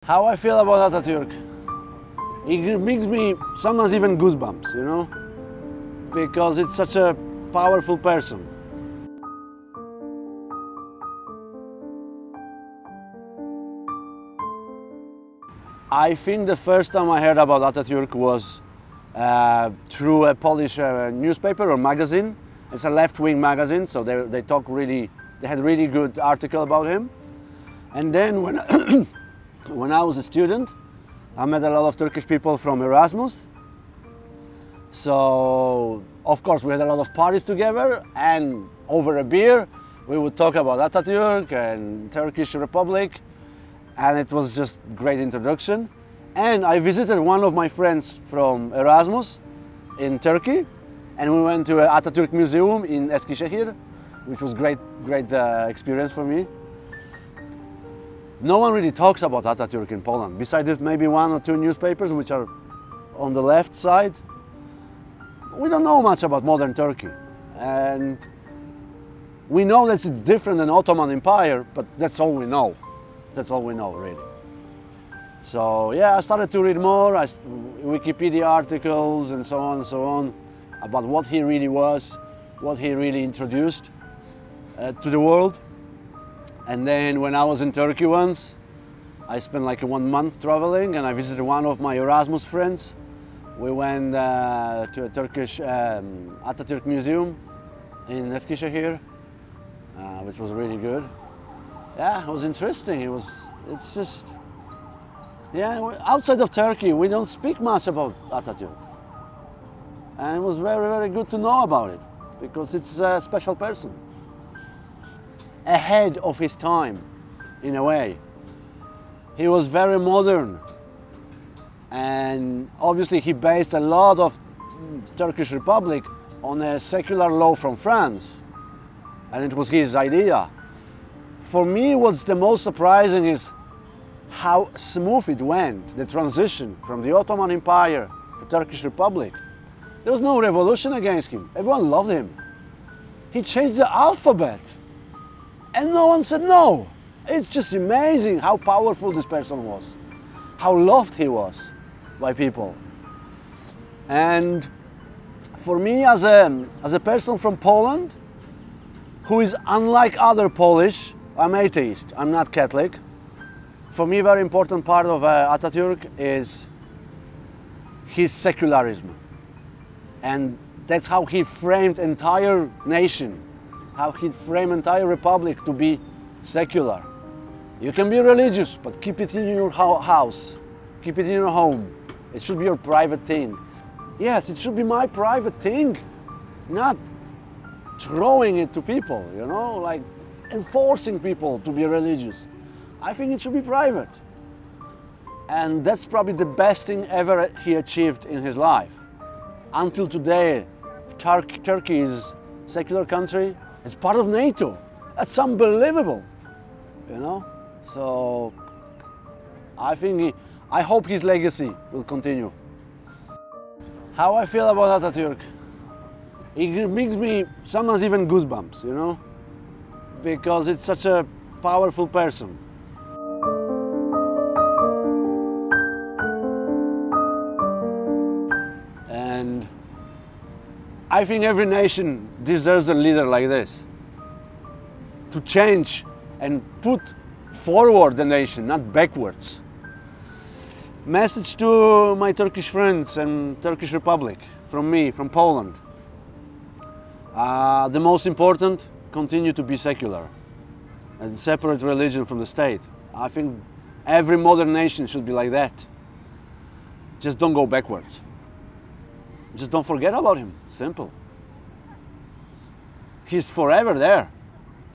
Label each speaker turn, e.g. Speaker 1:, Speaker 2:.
Speaker 1: How I feel about Atatürk? It makes me sometimes even goosebumps, you know, because it's such a powerful person. I think the first time I heard about Atatürk was through a Polish newspaper or magazine. It's a left-wing magazine, so they had really good article about him. And then when when I was a student, I met a lot of Turkish people from Erasmus. So of course we had a lot of parties together, and over a beer we would talk about Atatürk and Turkish Republic, and it was just great introduction. And I visited one of my friends from Erasmus in Turkey, and we went to an Atatürk museum in Eskişehir, which was great experience for me. No one really talks about Atatürk in Poland, besides maybe one or two newspapers which are on the left side. We don't know much about modern Turkey, and we know that it's different than Ottoman Empire, but that's all we know. That's all we know, really. So yeah, I started to read more, Wikipedia articles and so on, about what he really was, what he really introduced to the world. And then when I was in Turkey once, I spent like 1 month traveling, and I visited one of my Erasmus friends. We went to a Turkish Atatürk museum in Eskişehir, which was really good. Yeah, it was interesting. It's just, yeah, outside of Turkey, we don't speak much about Atatürk. And it was very, very good to know about it, because it's a special person. Ahead of his time, in a way. He was very modern, and obviously he based a lot of Turkish Republic on a secular law from France, and it was his idea. For me, what's the most surprising is how smooth it went, the transition from the Ottoman Empire to Turkish Republic. There was no revolution against him. Everyone loved him. He changed the alphabet, and no one said no. It's just amazing how powerful this person was, how loved he was by people. And for me, as a person from Poland, who is unlike other Polish, I'm atheist, I'm not Catholic. For me, a very important part of Atatürk is his secularism. And that's how he framed entire nation, how he framed entire republic to be secular. You can be religious, but keep it in your house, keep it in your home. It should be your private thing. Yes, it should be my private thing, not throwing it to people, you know, like enforcing people to be religious. I think it should be private. And that's probably the best thing ever he achieved in his life. Until today, Turkey is a secular country. It's part of NATO. That's unbelievable, you know? So I hope his legacy will continue. How I feel about Atatürk? It makes me sometimes even goosebumps, you know? Because it's such a powerful person. And I think every nation deserves a leader like this, to change and put forward the nation, not backwards. Message to my Turkish friends and Turkish Republic, from me, from Poland. The most important, continue to be secular and separate religion from the state. I think every modern nation should be like that. Just don't go backwards. Just don't forget about him, simple. He's forever there.